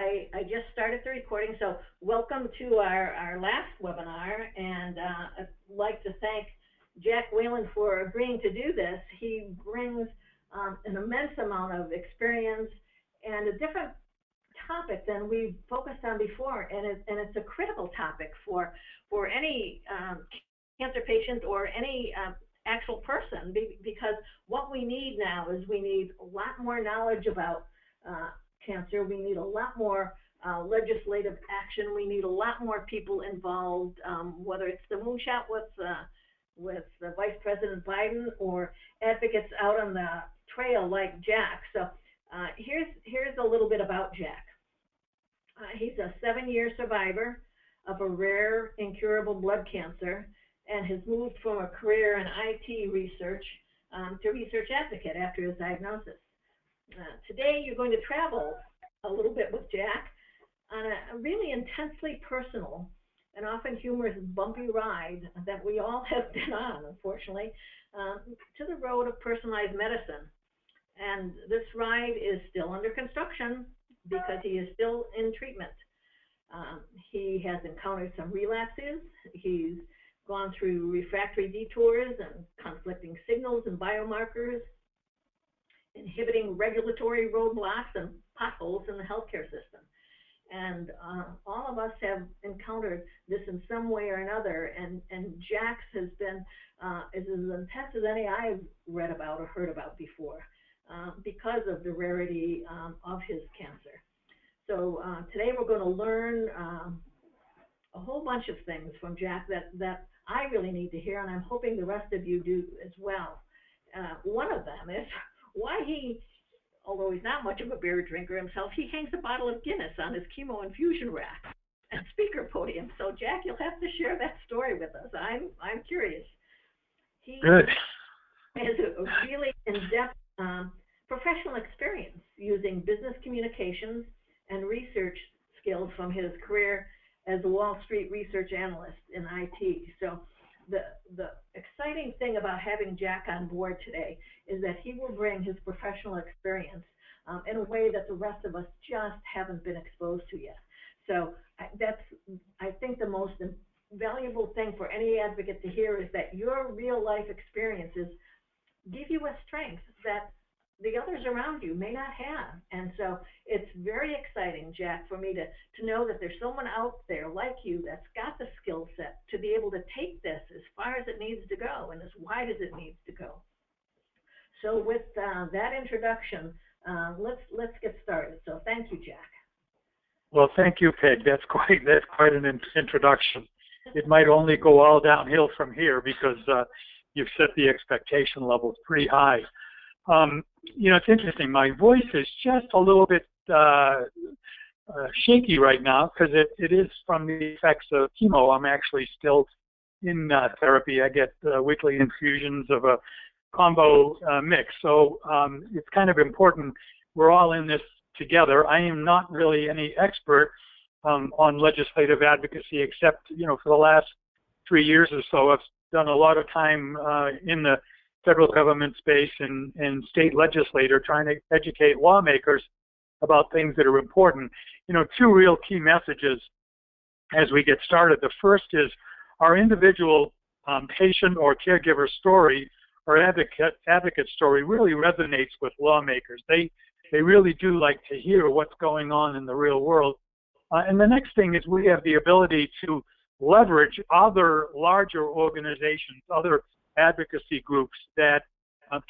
I just started the recording, so welcome to our last webinar, and I'd like to thank Jack Whalen for agreeing to do this. He brings an immense amount of experience and a different topic than we've focused on before, and it's a critical topic for any cancer patient or any actual person, because what we need now is we need a lot more knowledge about cancer. We need a lot more legislative action. We need a lot more people involved, whether it's the moonshot with Vice President Biden or advocates out on the trail like Jack. So here's a little bit about Jack. He's a 7-year survivor of a rare incurable blood cancer, and has moved from a career in IT research to research advocate after his diagnosis. Today, you're going to travel a little bit with Jack on a really intensely personal and often humorous bumpy ride that we all have been on, unfortunately, to the road of personalized medicine. And this ride is still under construction because he is still in treatment. He has encountered some relapses. He's gone through refractory detours and conflicting signals and biomarkers, inhibiting regulatory roadblocks and potholes in the healthcare system. And all of us have encountered this in some way or another, and Jack's has been is as intense as any I've read about or heard about before, because of the rarity of his cancer. So today we're going to learn a whole bunch of things from Jack that I really need to hear, and I'm hoping the rest of you do as well. One of them is why he, although he's not much of a beer drinker himself, he hangs a bottle of Guinness on his chemo infusion rack and speaker podium. So Jack, you'll have to share that story with us. I'm curious. He has a really in-depth professional experience using business communications and research skills from his career as a Wall Street research analyst in IT. So the exciting thing about having Jack on board today is that he will bring his professional experience in a way that the rest of us just haven't been exposed to yet. So that's, I think, the most valuable thing for any advocate to hear is that your real life experiences give you a strength that the others around you may not have. And so it's very exciting, Jack, for me to know that there's someone out there like you that's got the skill set to be able to take this as far as it needs to go and as wide as it needs to go. So with that introduction, let's get started. So thank you, Jack. Well, thank you, Peg. That's quite an introduction. It might only go all downhill from here because you've set the expectation levels pretty high. You know, it's interesting. My voice is just a little bit shaky right now because it is from the effects of chemo. I'm actually still in therapy. I get weekly infusions of a combo mix. So it's kind of important. We're all in this together. I am not really any expert on legislative advocacy, except, you know, for the last 3 years or so, I've done a lot of time in the federal government space and state legislator trying to educate lawmakers about things that are important. You know, 2 real key messages as we get started. The first is our individual patient or caregiver story or advocate story really resonates with lawmakers. They really do like to hear what's going on in the real world. And the next thing is we have the ability to leverage other larger organizations, other advocacy groups that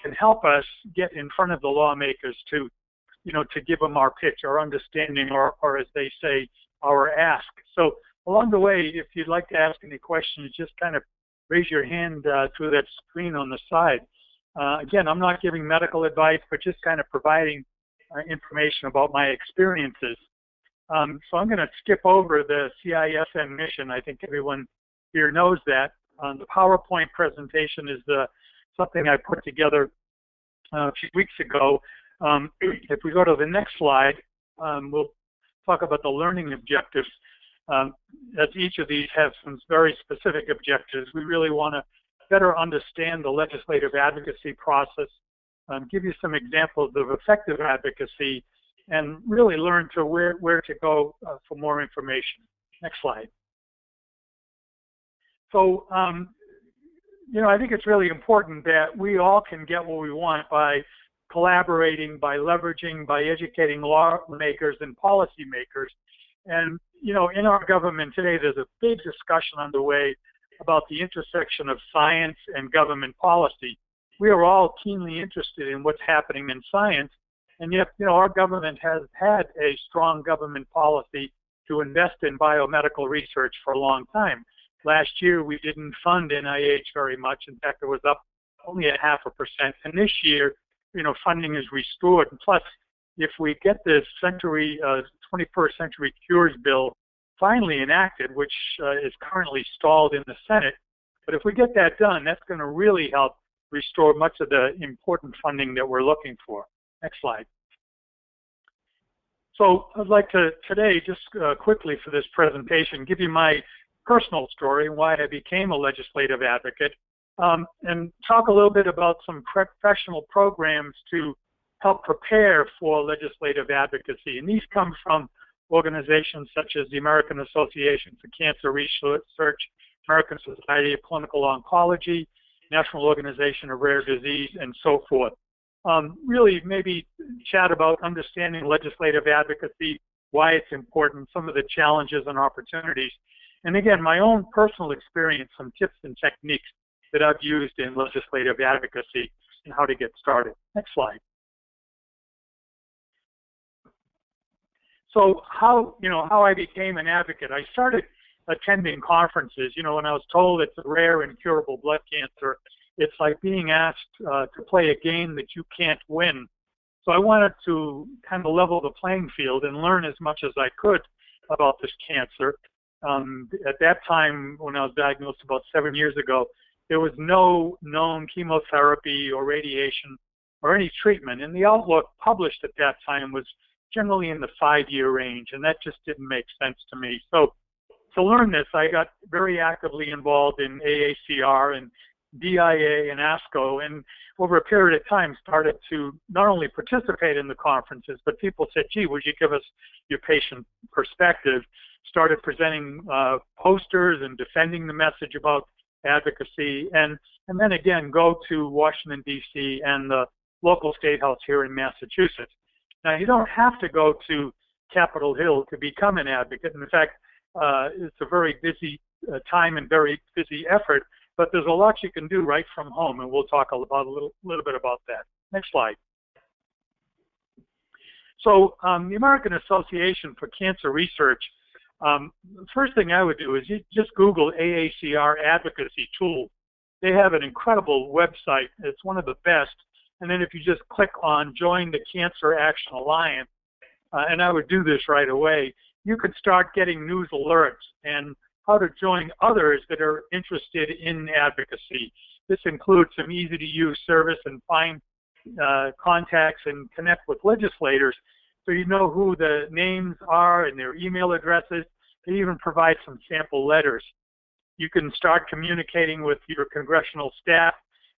can help us get in front of the lawmakers to, you know, to give them our pitch, our understanding, or as they say, our ask. So along the way, if you'd like to ask any questions, just kind of raise your hand through that screen on the side. Again, I'm not giving medical advice, but just kind of providing information about my experiences. So I'm going to skip over the CISN mission. I think everyone here knows that. The PowerPoint presentation is something I put together a few weeks ago. If we go to the next slide, we'll talk about the learning objectives. As each of these have some very specific objectives, we really want to better understand the legislative advocacy process, give you some examples of effective advocacy, and really learn to where to go for more information. Next slide. So, I think it's really important that we all can get what we want by collaborating, by leveraging, by educating lawmakers and policymakers. And, in our government today, there's a big discussion underway about the intersection of science and government policy. We are all keenly interested in what's happening in science, and yet, our government has had a strong government policy to invest in biomedical research for a long time. Last year, we didn't fund NIH very much. In fact, it was up only 0.5%. And this year, funding is restored. And plus, if we get the 21st Century Cures Bill finally enacted, which is currently stalled in the Senate, but if we get that done, that's going to really help restore much of the important funding that we're looking for. Next slide. So I'd like to today, just quickly for this presentation, give you my personal story and why I became a legislative advocate, and talk a little bit about some professional programs to help prepare for legislative advocacy. And these come from organizations such as the American Association for Cancer Research, American Society of Clinical Oncology, National Organization of Rare Disease, and so forth. Really maybe chat about understanding legislative advocacy, why it's important, some of the challenges and opportunities. And again, my own personal experience, some tips and techniques that I've used in legislative advocacy and how to get started. Next slide. So how I became an advocate. I started attending conferences. When I was told it's a rare and curable blood cancer, it's like being asked to play a game that you can't win. So I wanted to kind of level the playing field and learn as much as I could about this cancer. At that time, when I was diagnosed about 7 years ago, there was no known chemotherapy or radiation or any treatment. And the outlook published at that time was generally in the 5-year range, and that just didn't make sense to me. So to learn this, I got very actively involved in AACR and DIA and ASCO, and over a period of time started to not only participate in the conferences, but people said, gee, would you give us your patient perspective? Started presenting posters and defending the message about advocacy, and then again go to Washington, D.C. and the local state house here in Massachusetts. Now, you don't have to go to Capitol Hill to become an advocate. In fact, it's a very busy time and very busy effort, but there's a lot you can do right from home, and we'll talk about a little bit about that. Next slide. So the American Association for Cancer Research, the first thing I would do is you just Google AACR advocacy tool. They have an incredible website. It's one of the best. And then if you just click on Join the Cancer Action Alliance, and I would do this right away, you could start getting news alerts and how to join others that are interested in advocacy. This includes some easy-to-use service and find contacts and connect with legislators so you know who the names are and their email addresses. They even provide some sample letters. You can start communicating with your congressional staff,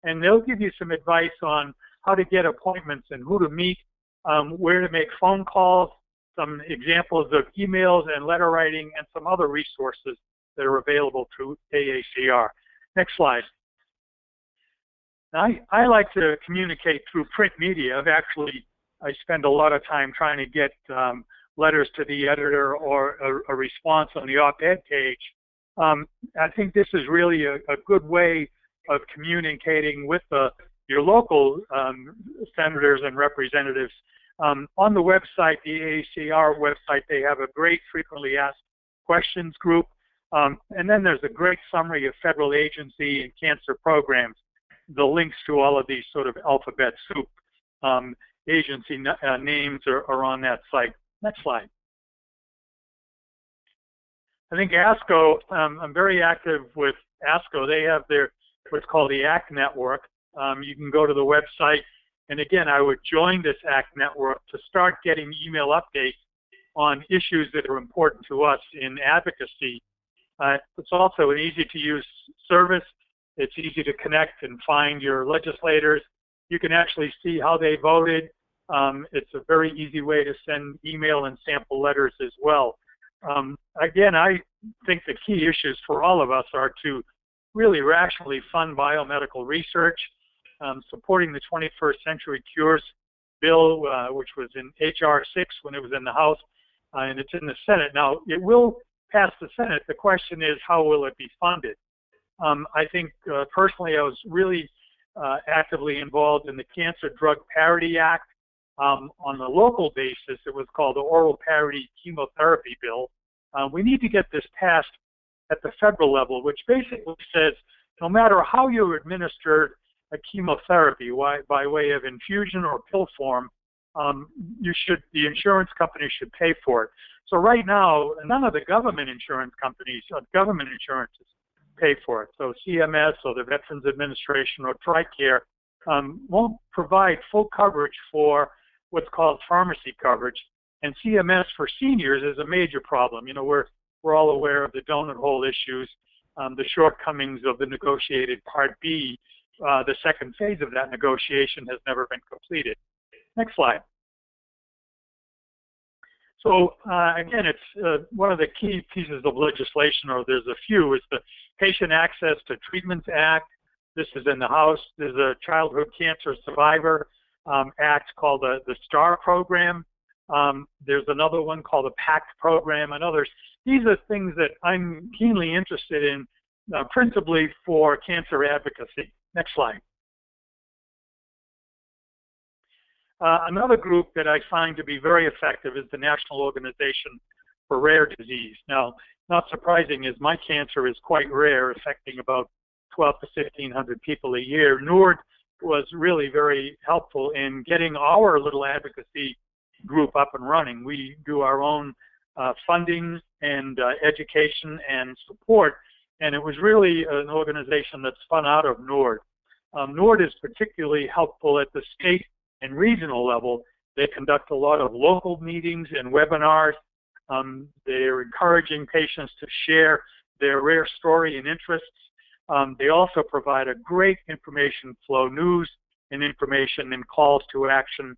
and they'll give you some advice on how to get appointments and who to meet, where to make phone calls, some examples of emails and letter writing, and some other resources that are available through AACR. Next slide. Now, I like to communicate through print media. I spend a lot of time trying to get letters to the editor or a response on the op-ed page. I think this is really a good way of communicating with your local senators and representatives. On the website, the AACR website, they have a great frequently asked questions group. And then there's a great summary of federal agency and cancer programs. The links to all of these sort of alphabet soup agency names are on that site. Next slide. I think ASCO, I'm very active with ASCO. They have what's called the ACT network. You can go to the website, and again, I would join this ACT network to start getting email updates on issues that are important to us in advocacy. It's also an easy-to-use service. It's easy to connect and find your legislators. You can actually see how they voted, It's a very easy way to send email and sample letters as well. Again, I think the key issues for all of us are to really rationally fund biomedical research, supporting the 21st Century Cures bill, which was in H.R. 6 when it was in the House, and it's in the Senate. Now, it will pass the Senate. The question is, how will it be funded? I think personally I was really actively involved in the Cancer Drug Parity Act. On the local basis, it was called the Oral Parity Chemotherapy Bill. We need to get this passed at the federal level, which basically says no matter how you administer a chemotherapy, by way of infusion or pill form, the insurance company should pay for it. So right now, none of the government insurance companies, government insurances, pay for it. So CMS or the Veterans Administration or TRICARE won't provide full coverage for what's called pharmacy coverage. And CMS for seniors is a major problem. You know, we're all aware of the donut hole issues, the shortcomings of the negotiated Part B. The second phase of that negotiation has never been completed. Next slide. So again, it's one of the key pieces of legislation, or there's a few, is the Patient Access to Treatments Act. This is in the House. There's a Childhood Cancer Survivor Act called the STAR program. There's another one called the PACT program and others. These are things that I'm keenly interested in, principally for cancer advocacy. Next slide. Another group that I find to be very effective is the National Organization for Rare Disease. Now, not surprising, as my cancer is quite rare, affecting about 12 to 1,500 people a year. NORD was really very helpful in getting our little advocacy group up and running. We do our own funding and education and support, and it was really an organization that spun out of NORD. NORD is particularly helpful at the state and regional level. They conduct a lot of local meetings and webinars. They're encouraging patients to share their rare story and interests. They also provide a great information flow, news and information and calls to action.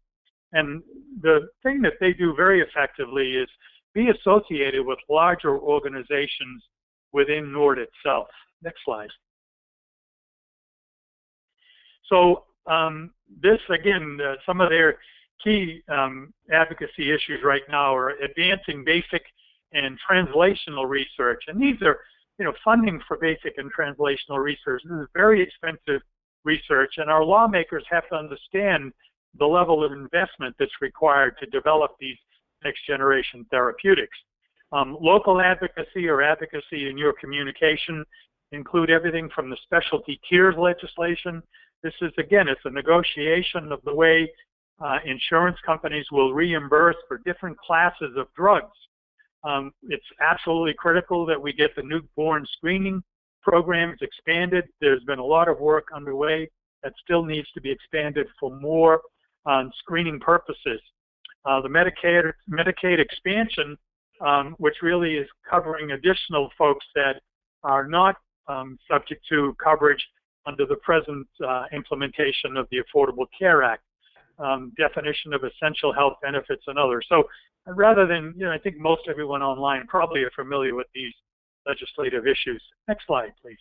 And the thing that they do very effectively is be associated with larger organizations within NORD itself. Next slide. So this, again, some of their key advocacy issues right now are advancing basic and translational research. And these are, you know, funding for basic and translational research. This is very expensive research, and our lawmakers have to understand the level of investment that's required to develop these next generation therapeutics. Local advocacy or advocacy in your communication include everything from the specialty tiers legislation. This is, again, it's a negotiation of the way insurance companies will reimburse for different classes of drugs. It's absolutely critical that we get the newborn screening programs expanded. There's been a lot of work underway that still needs to be expanded for more screening purposes. The Medicaid expansion, which really is covering additional folks that are not subject to coverage under the present implementation of the Affordable Care Act, definition of essential health benefits and others. So rather than, you know, I think most everyone online probably are familiar with these legislative issues. Next slide, please.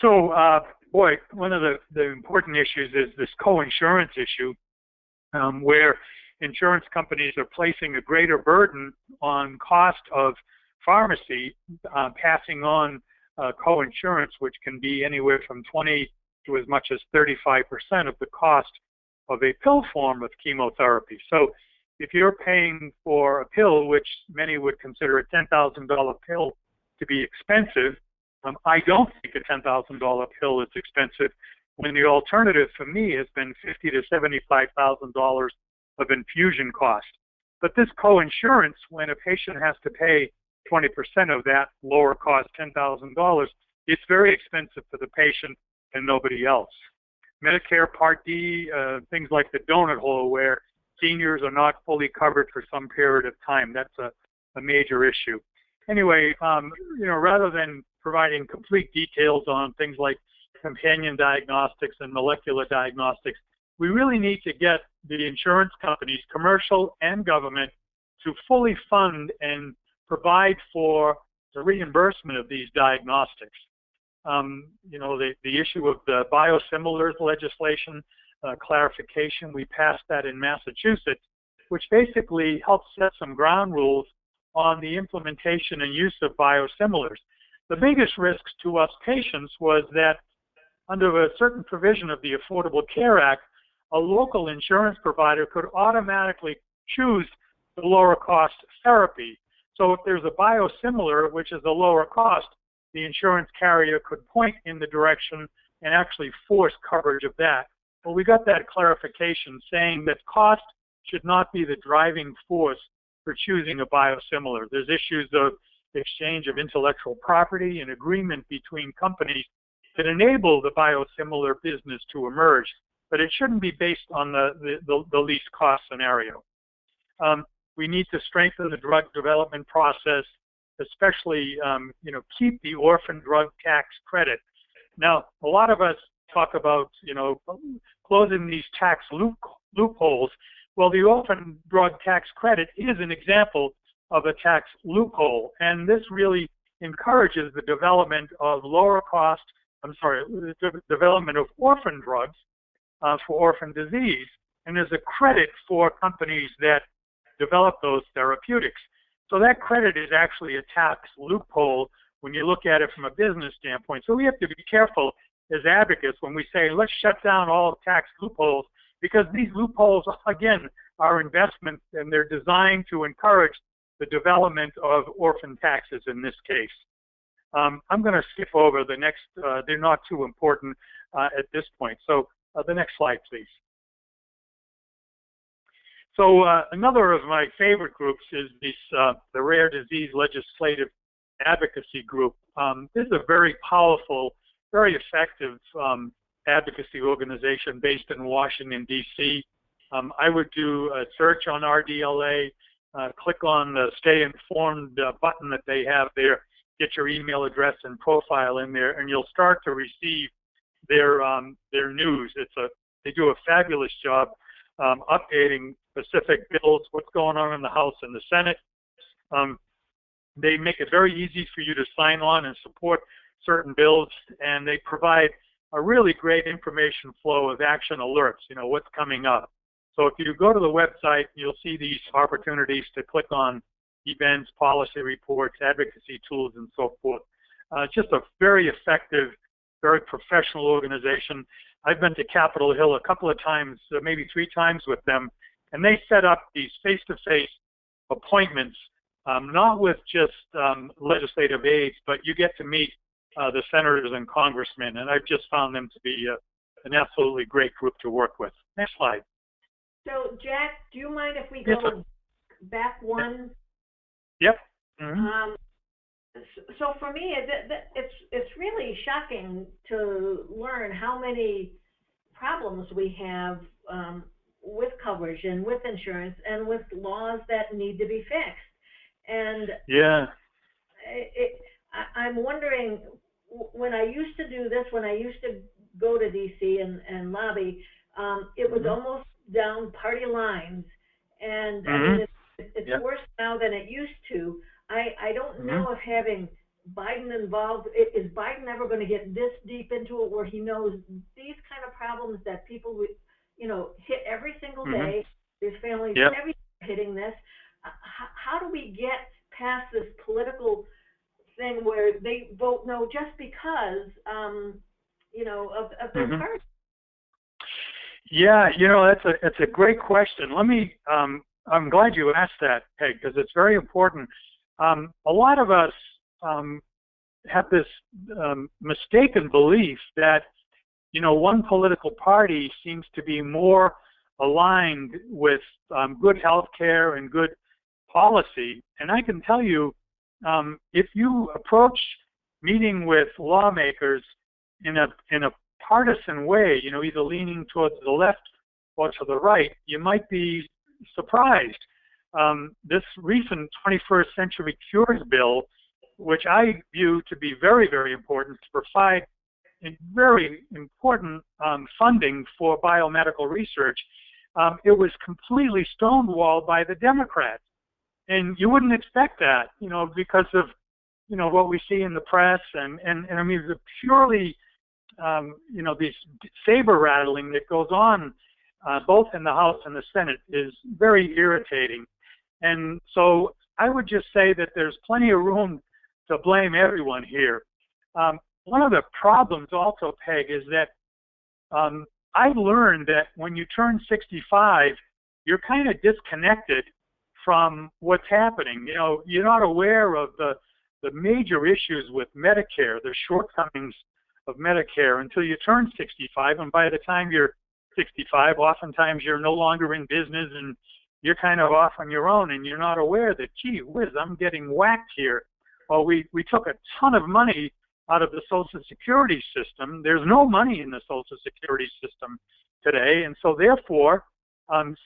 So, boy, one of the important issues is this co-insurance issue, where insurance companies are placing a greater burden on cost of pharmacy, passing on co-insurance, which can be anywhere from 20 to as much as 35% of the cost of a pill form of chemotherapy. So if you're paying for a pill, which many would consider a $10,000 pill to be expensive, I don't think a $10,000 pill is expensive, when the alternative for me has been $50,000 to $75,000 of infusion cost. But this co-insurance, when a patient has to pay 20% of that lower cost $10,000, it's very expensive for the patient and nobody else. Medicare Part D, things like the donut hole, where seniors are not fully covered for some period of time, that's a major issue. Anyway, you know, rather than providing complete details on things like companion diagnostics and molecular diagnostics. We really need to get the insurance companies, commercial and government, to fully fund and provide for the reimbursement of these diagnostics. You know, the issue of the biosimilars legislation, clarification, we passed that in Massachusetts, which basically helps set some ground rules on the implementation and use of biosimilars. The biggest risks to us patients was that under a certain provision of the Affordable Care Act, a local insurance provider could automatically choose the lower cost therapy. So if there's a biosimilar, which is a lower cost, the insurance carrier could point in the direction and actually force coverage of that. Well, we got that clarification saying that cost should not be the driving force for choosing a biosimilar. There's issues of exchange of intellectual property and agreement between companies that enable the biosimilar business to emerge, but it shouldn't be based on the least cost scenario. We need to strengthen the drug development process, especially, you know, keep the orphan drug tax credit. Now, a lot of us talk about, you know, closing these tax loopholes. Well, the orphan drug tax credit is an example of a tax loophole, and this really encourages the development of development of orphan drugs for orphan disease, and there's a credit for companies that develop those therapeutics. So that credit is actually a tax loophole when you look at it from a business standpoint. So we have to be careful as advocates when we say, let's shut down all tax loopholes, because these loopholes, again, are investments and they're designed to encourage the development of orphan taxes in this case. I'm going to skip over the next, they're not too important at this point. So the next slide, please. So another of my favorite groups is this, the Rare Disease Legislative Advocacy Group. This is a very powerful, very effective advocacy organization based in Washington, D.C. I would do a search on RDLA, click on the Stay Informed button that they have there, get your email address and profile in there, and you'll start to receive their news. They do a fabulous job updating specific bills, what's going on in the House and the Senate. They make it very easy for you to sign on and support certain bills, and they provide a really great information flow of action alerts, you know, what's coming up. So if you go to the website, you'll see these opportunities to click on events, policy reports, advocacy tools, and so forth. Just a very effective, very professional organization. I've been to Capitol Hill a couple of times, maybe 3 times with them, and they set up these face-to-face appointments, not with just legislative aides, but you get to meet the senators and congressmen, and I've just found them to be an absolutely great group to work with. Next slide. So, Jack, do you mind if we go back one? Yep. Mm-hmm. So for me, it's really shocking to learn how many problems we have with coverage and with insurance and with laws that need to be fixed. And yeah, I'm wondering, when I used to do this, when I used to go to DC and lobby, it was almost down party lines, and I mean, it's worse now than it used to. I don't know if having Biden involved, is Biden ever going to get this deep into it where he knows these kind of problems that people, you know, hit every single day, there's families every day hitting this. How do we get past this political thing where they vote no just because, you know, of their party? Yeah, you know, that's a great question. Let me, I'm glad you asked that, Peg, because it's very important. A lot of us have this mistaken belief that, you know, one political party seems to be more aligned with good health care and good policy. And I can tell you, if you approach meeting with lawmakers in a partisan way, you know, either leaning towards the left or to the right, you might be surprised. This recent 21st Century Cures bill, which I view to be very, very important to provide very important funding for biomedical research, it was completely stonewalled by the Democrats. And you wouldn't expect that, because of, what we see in the press and I mean, the purely, these saber rattling that goes on both in the House and the Senate is very irritating. And so I would just say that there's plenty of room to blame everyone here. One of the problems also, Peg, is that I've learned that when you turn 65, you're kind of disconnected from what's happening. You're not aware of the major issues with Medicare, the shortcomings of Medicare until you turn 65. And by the time you're 65, oftentimes you're no longer in business and you're kind of off on your own, and you're not aware that, gee whiz, I'm getting whacked here. Well, we took a ton of money out of the Social Security system. There's no money in the Social Security system today, and so therefore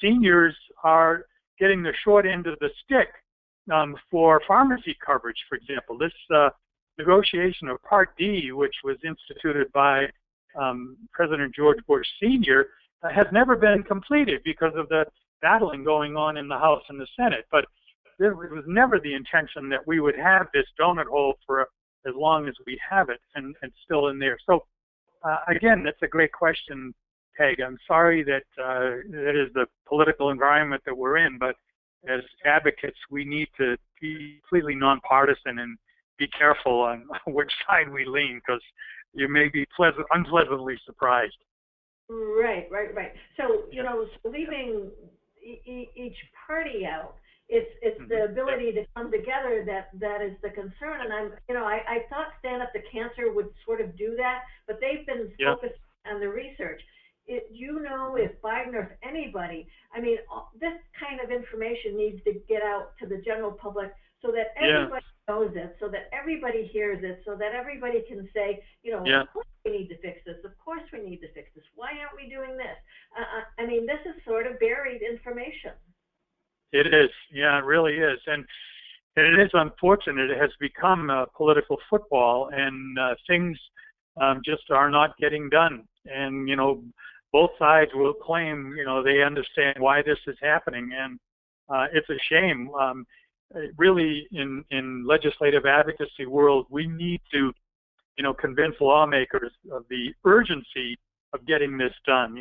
seniors are getting the short end of the stick for pharmacy coverage, for example. This negotiation of Part D, which was instituted by President George Bush Sr., has never been completed because of the battling going on in the House and the Senate. But it was never the intention that we would have this donut hole for as long as we have it and still in there. So again, that's a great question, Peg. I'm sorry that that is the political environment that we're in, but as advocates, we need to be completely nonpartisan and be careful on which side we lean, because you may be unpleasantly surprised. Right. So, so leaving each party out, it's the ability to come together that is the concern. And I thought Stand Up to Cancer would sort of do that, but they've been focused on the research. If Biden or if anybody, this kind of information needs to get out to the general public so that everybody knows it, so that everybody hears it, so that everybody can say, of course we need to fix this. Of course we need to fix this. Why aren't we doing this? This is sort of buried information. It is. Yeah, it really is. And it is unfortunate. It has become a political football, and things just are not getting done. And, both sides will claim, they understand why this is happening. And it's a shame. Really, in legislative advocacy world, we need to, convince lawmakers of the urgency of getting this done.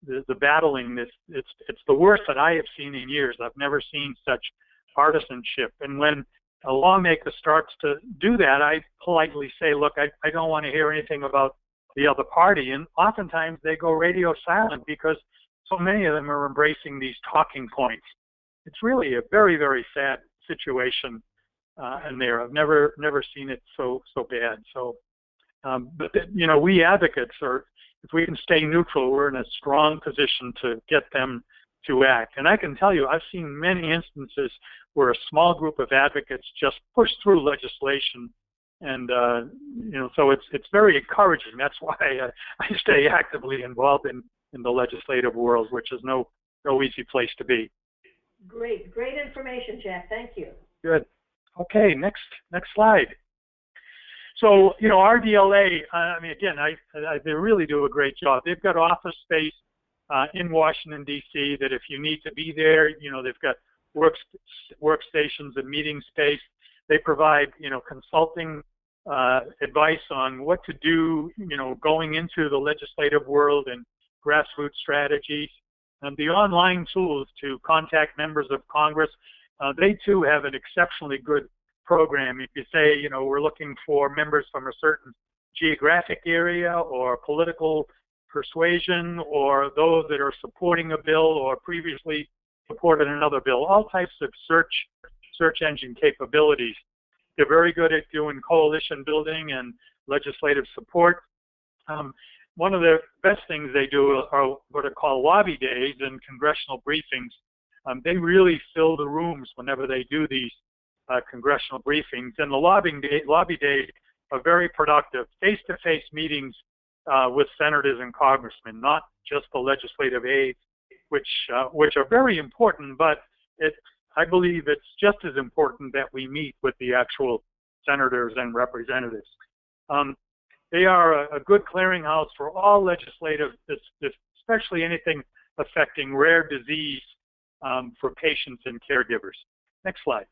The battling, it's the worst that I have seen in years. I've never seen such partisanship. And when a lawmaker starts to do that, I politely say, look, I don't want to hear anything about the other party. And oftentimes they go radio silent because so many of them are embracing these talking points. It's really a very, very sad situation in there. I've never seen it so bad. So, but we advocates are, if we can stay neutral, we're in a strong position to get them to act. And I can tell you, I've seen many instances where a small group of advocates just push through legislation. And, so it's very encouraging. That's why I stay actively involved in the legislative world, which is no easy place to be. Great information, Jack. Thank you. Good. Okay, next slide. So, RDLA, again, they really do a great job. They've got office space in Washington, D.C. that if you need to be there, they've got workstations and meeting space. They provide, consulting advice on what to do, going into the legislative world and grassroots strategies. And the online tools to contact members of Congress, they too have an exceptionally good program. If you say, we're looking for members from a certain geographic area or political persuasion, or those that are supporting a bill or previously supported another bill, all types of search engine capabilities. They're very good at doing coalition building and legislative support. One of the best things they do are what are called lobby days and congressional briefings. They really fill the rooms whenever they do these congressional briefings. And the lobby days are very productive, face-to-face meetings with senators and congressmen, not just the legislative aides, which are very important, but I believe it's just as important that we meet with the actual senators and representatives. they are a good clearinghouse for all legislative, especially anything affecting rare disease for patients and caregivers. Next slide.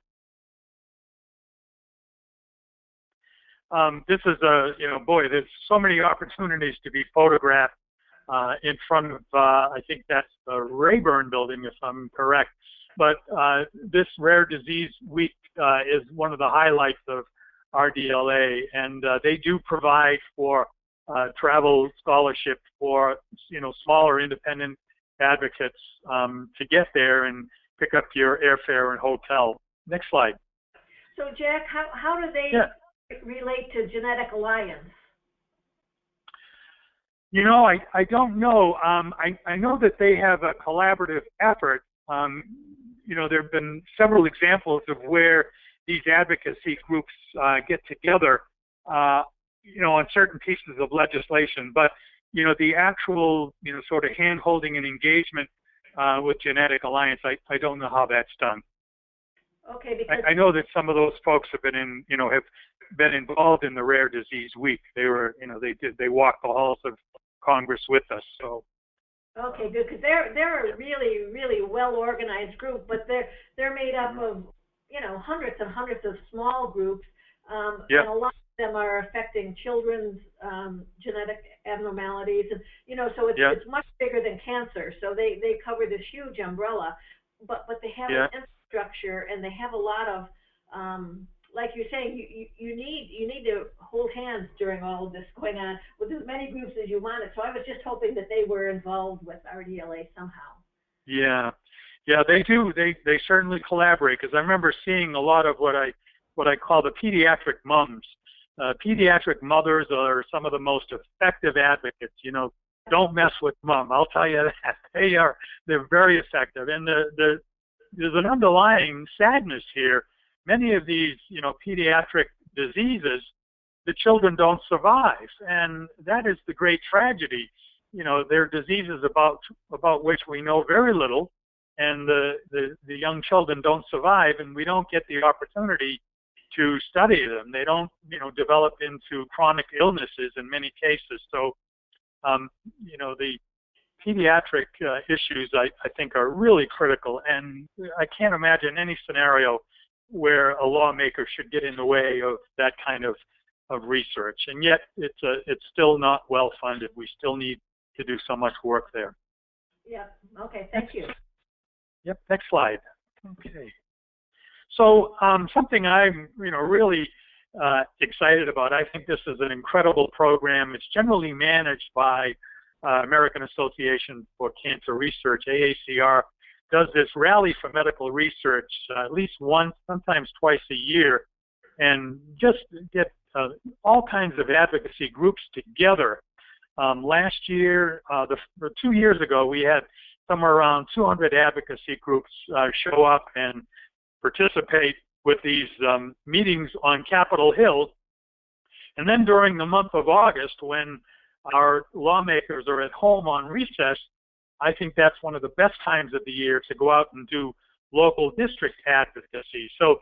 This is boy, there's so many opportunities to be photographed in front of, I think that's the Rayburn building, if I'm correct. But this Rare Disease Week is one of the highlights of RDLA, and they do provide for travel scholarship for, smaller independent advocates to get there and pick up your airfare and hotel. Next slide. So Jack, how do they relate to Genetic Alliance? I don't know. I know that they have a collaborative effort. There have been several examples of where these advocacy groups get together, on certain pieces of legislation. But, the actual, sort of hand-holding and engagement with Genetic Alliance, I don't know how that's done. Okay, because I know that some of those folks have been have been involved in the Rare Disease Week. They were, they walked the halls of Congress with us. So. Okay, good, because they're a really, really well-organized group, but they're made up of, hundreds and hundreds of small groups, and a lot of them are affecting children's genetic abnormalities, and so it's much bigger than cancer. So they cover this huge umbrella, but they have an infrastructure, and they have a lot of like you're saying, you need to hold hands during all of this going on with as many groups as you wanted. So I was just hoping that they were involved with RDLA somehow. Yeah, they do. They certainly collaborate, because I remember seeing a lot of what I call the pediatric mums. Pediatric mothers are some of the most effective advocates. Don't mess with mom. I'll tell you that. They're very effective, and there's an underlying sadness here. Many of these, pediatric diseases, the children don't survive, and that is the great tragedy. They're diseases about which we know very little, and the young children don't survive, and we don't get the opportunity to study them. They don't, develop into chronic illnesses in many cases. So, the pediatric issues, I think, are really critical, and I can't imagine any scenario where a lawmaker should get in the way of that kind of research. And yet it's still not well funded. We still need to do so much work there. Yeah, okay, thank you. Yep, next slide. Okay. So something I'm really excited about, I think this is an incredible program. It's generally managed by American Association for Cancer Research, AACR, does this Rally for Medical Research at least once, sometimes twice a year, and just get all kinds of advocacy groups together. Last year, 2 years ago, we had somewhere around 200 advocacy groups show up and participate with these meetings on Capitol Hill. And then during the month of August, when our lawmakers are at home on recess, I think that's one of the best times of the year to go out and do local district advocacy. So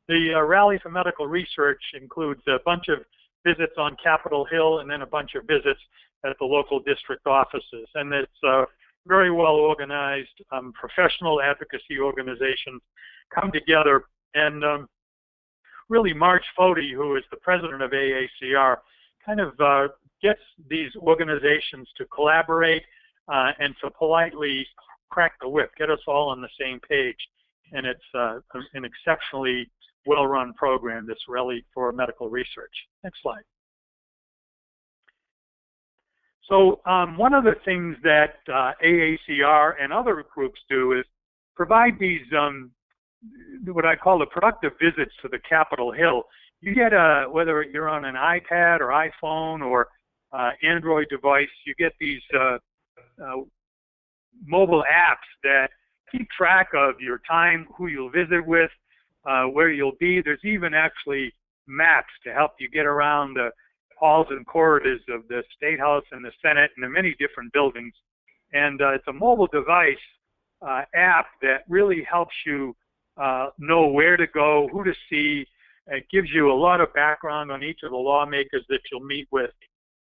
the Rally for Medical Research includes a bunch of visits on Capitol Hill and then a bunch of visits at the local district offices. And it's very well organized. Professional advocacy organizations come together, and really Marge Foti, who is the president of AACR, kind of gets these organizations to collaborate and to politely crack the whip, get us all on the same page. And it's an exceptionally well-run program, this Rally for Medical Research. Next slide. So one of the things that AACR and other groups do is provide these, what I call the productive visits to the Capitol Hill. You get whether you're on an iPad or iPhone or Android device, you get these mobile apps that keep track of your time, who you'll visit with, where you'll be. There's even actually maps to help you get around the halls and corridors of the State House and the Senate and the many different buildings. And it's a mobile device app that really helps you know where to go, who to see. It gives you a lot of background on each of the lawmakers that you'll meet with.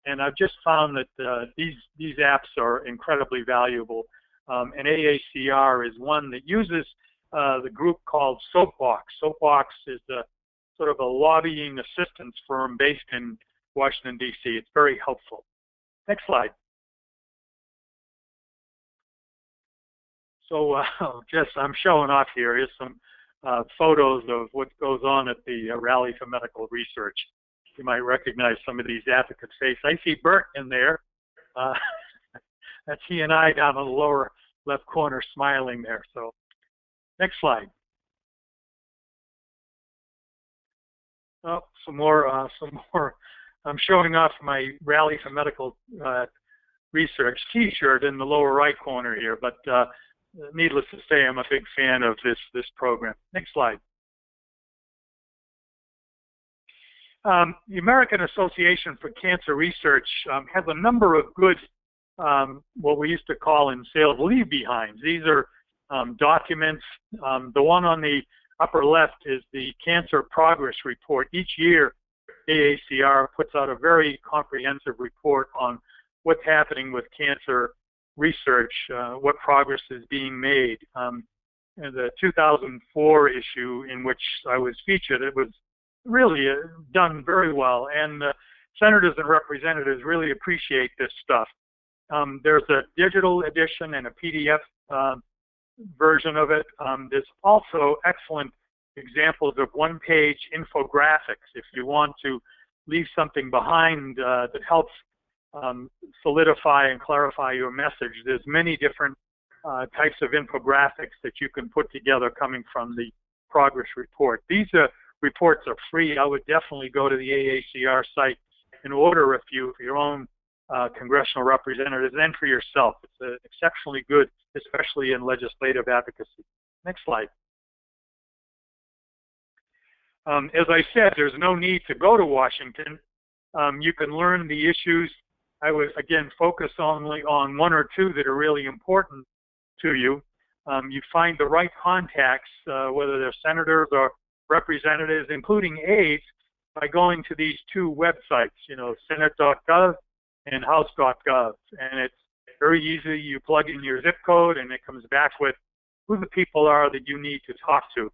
And I've just found that these apps are incredibly valuable. And AACR is one that uses the group called Soapbox. Soapbox is sort of a lobbying assistance firm based in Washington, D.C. It's very helpful. Next slide. So just I'm showing off here. Here's some photos of what goes on at the Rally for Medical Research. You might recognize some of these advocates' faces. I see Bert in there. That's he and I down in the lower left corner smiling there. So next slide. Oh, some more. I'm showing off my Rally for Medical Research T-shirt in the lower right corner here, but needless to say, I'm a big fan of this program. Next slide. The American Association for Cancer Research has a number of good, what we used to call in sales, leave-behinds. These are documents. The one on the upper left is the Cancer Progress Report. Each year, AACR puts out a very comprehensive report on what's happening with cancer research, what progress is being made. In the 2004 issue in which I was featured, it was really done very well, and senators and representatives really appreciate this stuff. There's a digital edition and a PDF version of it. There's also excellent examples of one-page infographics if you want to leave something behind that helps solidify and clarify your message. There's many different types of infographics that you can put together coming from the progress report. These reports are free. I would definitely go to the AACR site and order a few for your own congressional representatives and for yourself. It's exceptionally good, especially in legislative advocacy. Next slide. As I said, there's no need to go to Washington. You can learn the issues. I would, again, focus only on one or two that are really important to you. You find the right contacts, whether they're senators or representatives, including aides, by going to these two websites, Senate.gov and House.gov. And it's very easy. You plug in your zip code, and it comes back with who the people are that you need to talk to.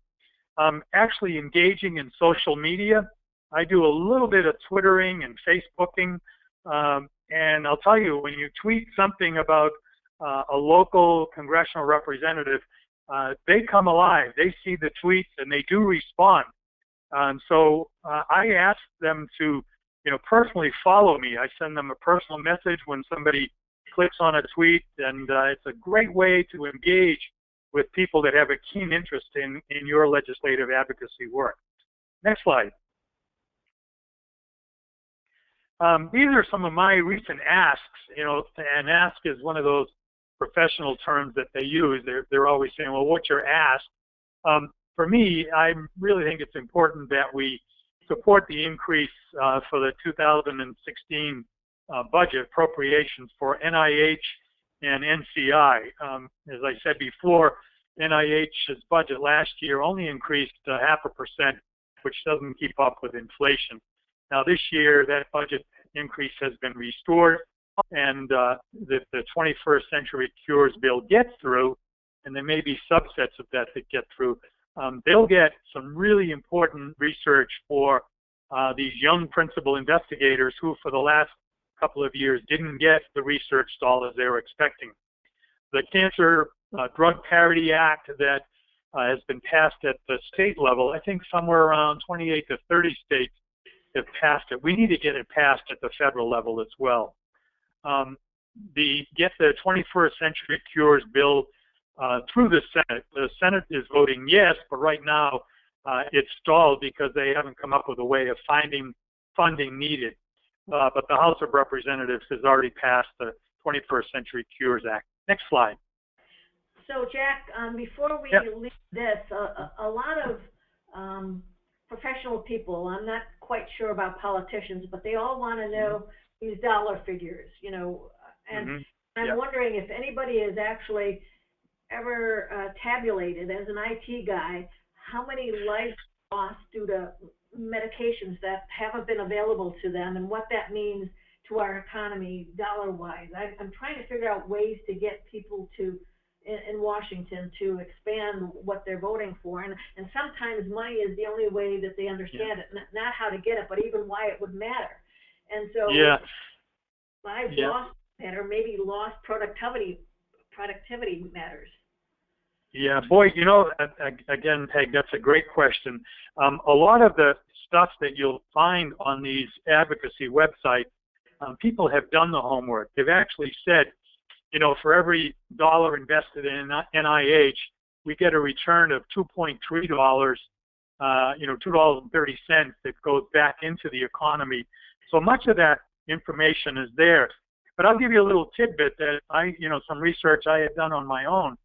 Actually engaging in social media. I do a little bit of Twittering and Facebooking. And I'll tell you, when you tweet something about a local congressional representative, they come alive. They see the tweets and they do respond. So I ask them to, personally follow me. I send them a personal message when somebody clicks on a tweet, and it's a great way to engage with people that have a keen interest in your legislative advocacy work. Next slide. These are some of my recent asks. An ask is one of those professional terms that they use. They're always saying, well, what's your ask? For me, I really think it's important that we support the increase for the 2016 budget appropriations for NIH and NCI. As I said before, NIH's budget last year only increased 0.5%, which doesn't keep up with inflation. Now this year, that budget increase has been restored, and the 21st Century Cures bill gets through, and there may be subsets of that get through. They'll get some really important research for these young principal investigators who, for the last couple of years, didn't get the research dollars they were expecting. The Cancer Drug Parity Act that has been passed at the state level, I think somewhere around 28 to 30 states have passed it. We need to get it passed at the federal level as well. Get the 21st Century Cures bill through the Senate. The Senate is voting yes, but right now it's stalled because they haven't come up with a way of finding funding needed. But the House of Representatives has already passed the 21st Century Cures Act. Next slide. So, Jack, before we leave this, a lot of professional people, I'm not quite sure about politicians, but they all want to know these dollar figures, and I'm wondering if anybody has actually ever tabulated, as an IT guy, how many lives lost due to medications that haven't been available to them, and what that means to our economy dollar-wise. I'm trying to figure out ways to get people to, in Washington, to expand what they're voting for. And sometimes money is the only way that they understand it, not how to get it, but even why it would matter. And so I've lost that, or maybe lost productivity matters. Yeah, boy, you know, again, Peg, that's a great question. A lot of the stuff that you'll find on these advocacy websites, people have done the homework. They've actually said, you know, for every dollar invested in NIH, we get a return of $2.3, you know, $2.30 that goes back into the economy. So much of that information is there. But I'll give you a little tidbit that some research I had done on my own.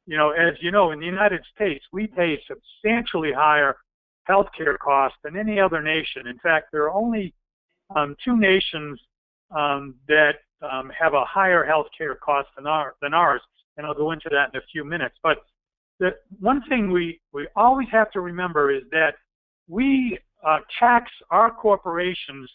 You know, as you know, in the United States, we pay substantially higher healthcare costs than any other nation. In fact, there are only two nations that have a higher healthcare cost than ours, and I'll go into that in a few minutes. But the one thing we always have to remember is that we tax our corporations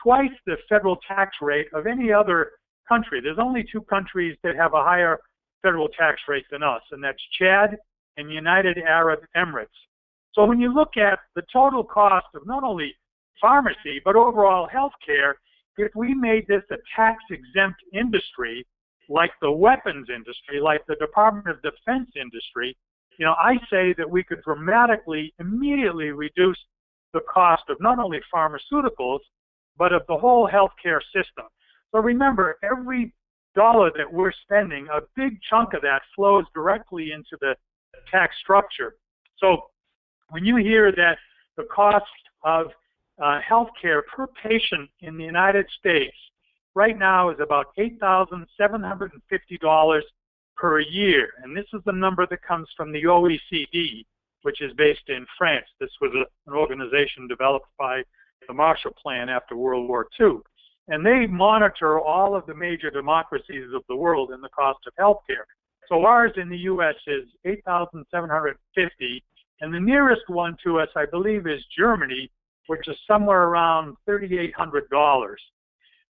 twice the federal tax rate of any other country. There's only two countries that have a higher federal tax rate than us, and that's Chad and United Arab Emirates. So when you look at the total cost of not only pharmacy, but overall health care, if we made this a tax-exempt industry, like the weapons industry, like the Department of Defense industry, you know, I say that we could dramatically, immediately reduce the cost of not only pharmaceuticals, but of the whole healthcare system. So remember, every dollar that we're spending, a big chunk of that flows directly into the tax structure. So when you hear that the cost of healthcare per patient in the United States right now is about $8,750 per year, and this is the number that comes from the OECD, which is based in France. This was an organization developed by the Marshall Plan after World War II. And they monitor all of the major democracies of the world in the cost of healthcare. So ours in the U.S. is $8,750, and the nearest one to us, I believe, is Germany, which is somewhere around $3,800.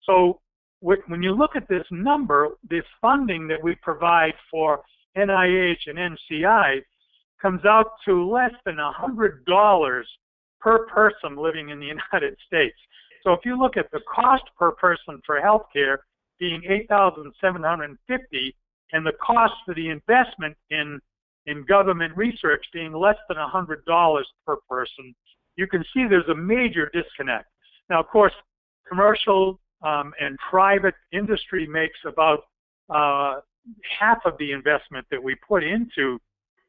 So when you look at this number, the funding that we provide for NIH and NCI comes out to less than $100 per person living in the United States. So if you look at the cost per person for healthcare being $8,750, and the cost for the investment in government research being less than $100 per person, you can see there's a major disconnect. Now, of course, commercial and private industry makes about half of the investment that we put into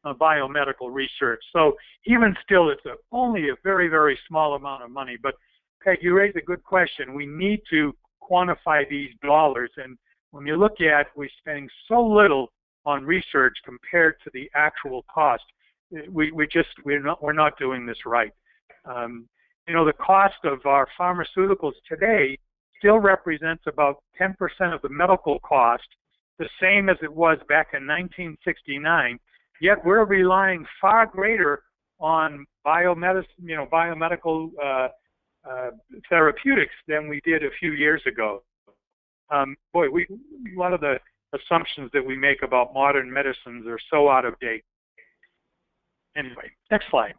biomedical research. So even still, it's only a very, very small amount of money. But Peg, you raised a good question. We need to quantify these dollars, and when you look at we're spending so little on research compared to the actual cost, we're not doing this right. You know, the cost of our pharmaceuticals today still represents about 10% of the medical cost, the same as it was back in 1969. Yet we're relying far greater on biomedical therapeutics than we did a few years ago. A lot of the assumptions that we make about modern medicines are so out of date. Anyway, next slide.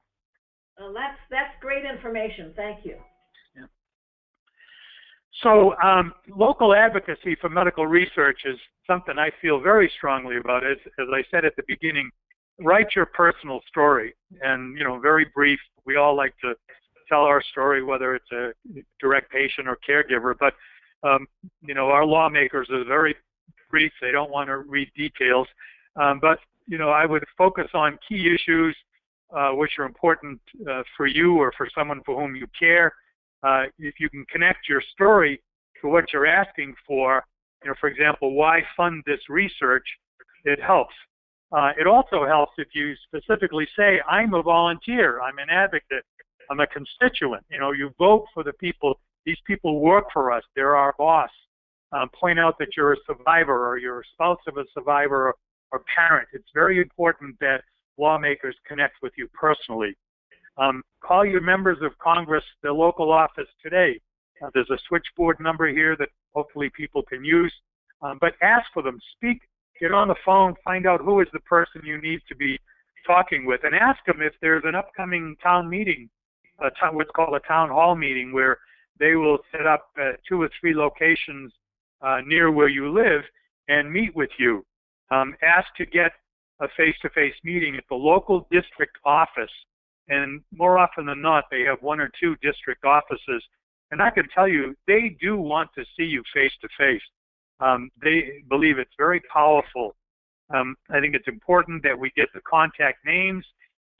Well, that's great information. Thank you. Yeah. So local advocacy for medical research is something I feel very strongly about. As I said at the beginning, write your personal story, and very brief. We all like to tell our story, whether it's a direct patient or caregiver, but our lawmakers are very brief. They don't want to read details, but I would focus on key issues which are important for you or for someone for whom you care. If you can connect your story to what you're asking for example, why fund this research, it helps. It also helps if you specifically say, I'm a volunteer, I'm an advocate, I'm a constituent. You vote for the people. These people work for us. They're our boss. Point out that you're a survivor or you're a spouse of a survivor or parent. It's very important that lawmakers connect with you personally. Call your members of Congress, their local office today. There's a switchboard number here that hopefully people can use, but ask for them. Speak, get on the phone, find out who is the person you need to be talking with, and ask them if there's an upcoming town meeting, what's called a town hall meeting, where they will set up 2 or 3 locations near where you live and meet with you. Ask to get a face-to-face meeting at the local district office, and more often than not, they have 1 or 2 district offices. And I can tell you, they do want to see you face-to-face. They believe it's very powerful. I think it's important that we get the contact names,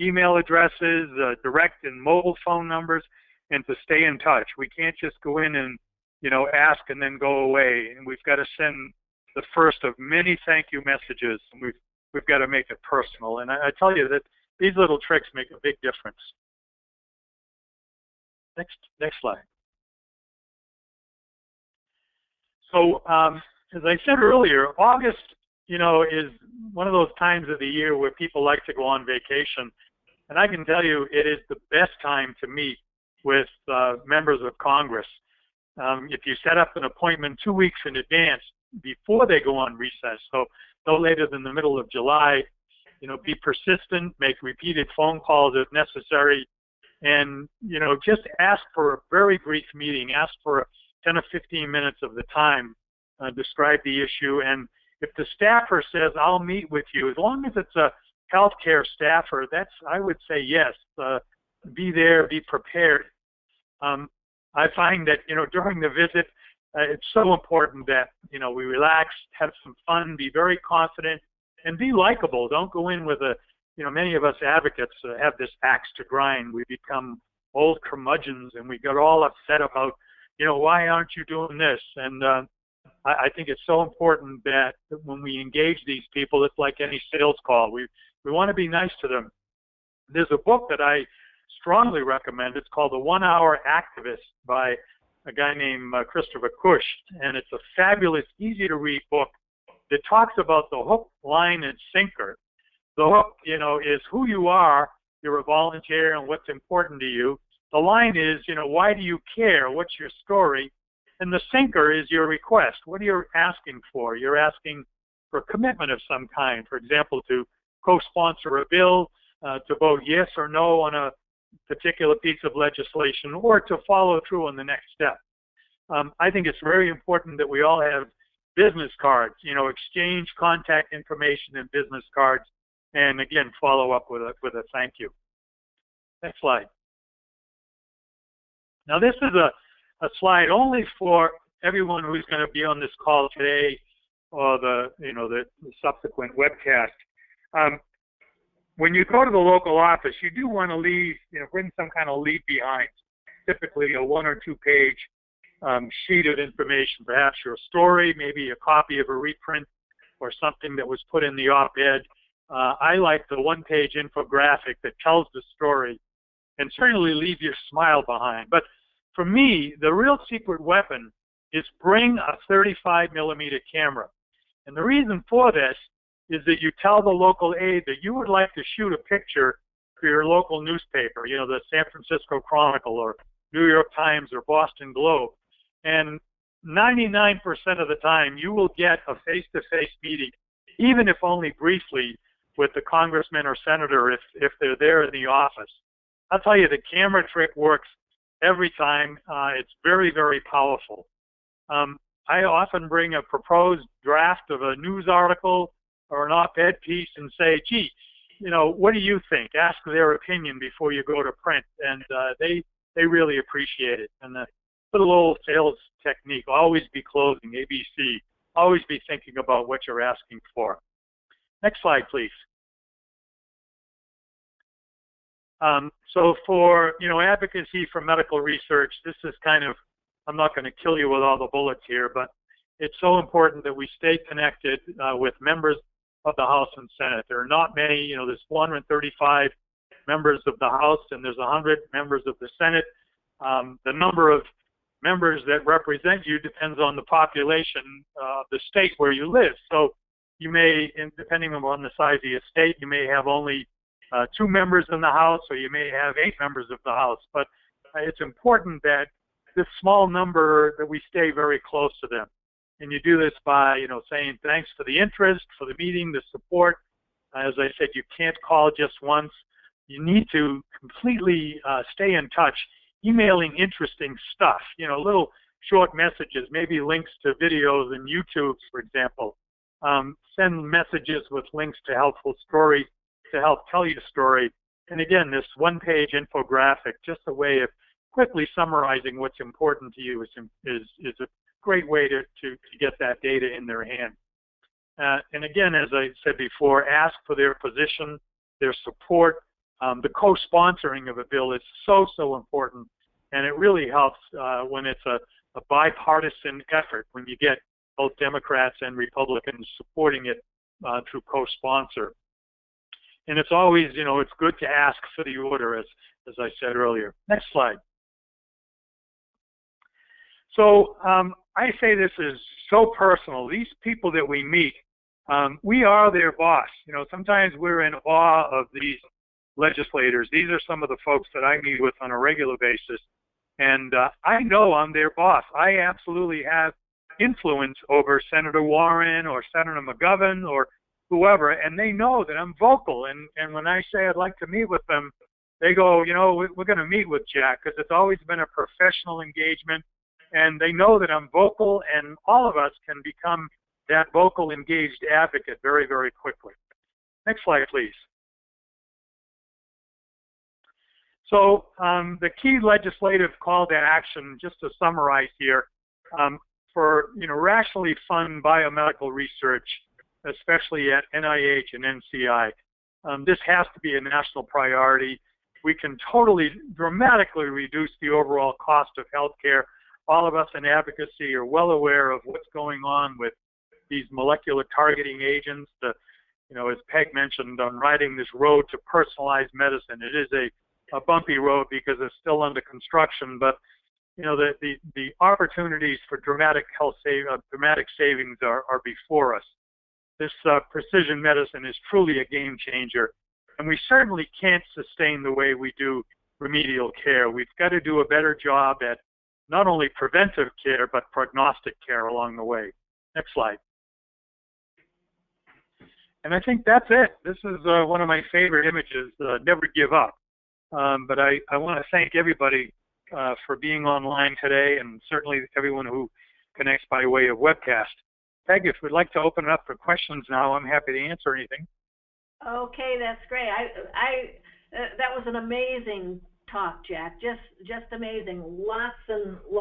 email addresses, direct and mobile phone numbers, and to stay in touch. We can't just go in and, ask and then go away. And we've got to send the first of many thank you messages. And we've got to make it personal. And I tell you that these little tricks make a big difference. Next slide. So as I said earlier, August, is one of those times of the year where people like to go on vacation. And I can tell you it is the best time to meet with members of Congress. If you set up an appointment 2 weeks in advance before they go on recess, so no later than the middle of July, be persistent, make repeated phone calls if necessary, and, just ask for a very brief meeting. Ask for 10 or 15 minutes of the time, describe the issue, and if the staffer says, I'll meet with you, as long as it's a healthcare staffer, I would say yes. Be there, be prepared. I find that, during the visit, it's so important that, we relax, have some fun, be very confident, and be likable. Don't go in with many of us advocates have this axe to grind. We become old curmudgeons, and we get all upset about, why aren't you doing this? And I think it's so important that when we engage these people, it's like any sales call. We want to be nice to them. There's a book that I strongly recommend. It's called The 1 Hour Activist by a guy named Christopher Kush, and it's a fabulous, easy-to-read book that talks about the hook, line, and sinker. The hook, is who you are. You're a volunteer, and what's important to you. The line is, why do you care? What's your story? And the sinker is your request. What are you asking for? You're asking for a commitment of some kind. For example, to co-sponsor a bill, to vote yes or no on a particular piece of legislation, or to follow through on the next step. I think it's very important that we all have business cards, exchange contact information and business cards, and again, follow up with a thank you. Next slide. Now this is a slide only for everyone who's going to be on this call today or the subsequent webcast. When you go to the local office, you do want to leave, bring some kind of lead behind, typically a 1 or 2 page sheet of information, perhaps your story, maybe a copy of a reprint or something that was put in the op-ed. I like the 1-page infographic that tells the story, and certainly leave your smile behind. But for me, the real secret weapon is bring a 35mm camera. And the reason for this is that you tell the local aide that you would like to shoot a picture for your local newspaper, the San Francisco Chronicle or New York Times or Boston Globe. And 99% of the time, you will get a face-to-face meeting, even if only briefly, with the congressman or senator if they're there in the office. I'll tell you, the camera trick works every time. It's very, very powerful. I often bring a proposed draft of a news article or an op-ed piece and say, gee, what do you think? Ask their opinion before you go to print. And they really appreciate it. And the little old sales technique, always be closing, ABC, always be thinking about what you're asking for. Next slide, please. So for, advocacy for medical research, this is kind of, I'm not going to kill you with all the bullets here, but it's so important that we stay connected with members of the House and Senate. There are not many, there's 435 members of the House and there's 100 members of the Senate. The number of members that represent you depends on the population of the state where you live. So you may, depending on the size of your state, you may have only 2 members in the House, or you may have 8 members of the House. But it's important that this small number that we stay very close to them. And you do this by, saying thanks for the interest, for the meeting, the support. As I said, you can't call just once. You need to completely stay in touch, emailing interesting stuff, little short messages, maybe links to videos and YouTube, for example. Send messages with links to helpful stories to help tell your story. And again, this one-page infographic, just a way of quickly summarizing what's important to you is a great way to get that data in their hand. And again, as I said before, ask for their position, their support. The co-sponsoring of a bill is so important, and it really helps when it's a bipartisan effort, when you get both Democrats and Republicans supporting it through co-sponsor. And it's always, it's good to ask for the order, as I said earlier. Next slide. So I say this is so personal. These people that we meet, we are their boss. Sometimes we're in awe of these legislators. These are some of the folks that I meet with on a regular basis. And I know I'm their boss. I absolutely have influence over Senator Warren or Senator McGovern or whoever, and they know that I'm vocal. And when I say I'd like to meet with them, they go, we're going to meet with Jack, because it's always been a professional engagement. And they know that I'm vocal, and all of us can become that vocal, engaged advocate very, very quickly. Next slide, please. So the key legislative call to action, just to summarize here, for rationally fund biomedical research, especially at NIH and NCI, this has to be a national priority. We can totally dramatically reduce the overall cost of healthcare. All of us in advocacy are well aware of what's going on with these molecular targeting agents. As Peg mentioned, I'm riding this road to personalized medicine. It is a bumpy road because it's still under construction, but the opportunities for dramatic savings are before us. This precision medicine is truly a game changer, and we certainly can't sustain the way we do remedial care. We've got to do a better job at not only preventive care, but prognostic care along the way. Next slide. And I think that's it. This is one of my favorite images, never give up. But I want to thank everybody for being online today, and certainly everyone who connects by way of webcast. Peg, if we'd like to open it up for questions now, I'm happy to answer anything. Okay, that's great. That was an amazing talk, Jack. Just amazing. Lots and lots.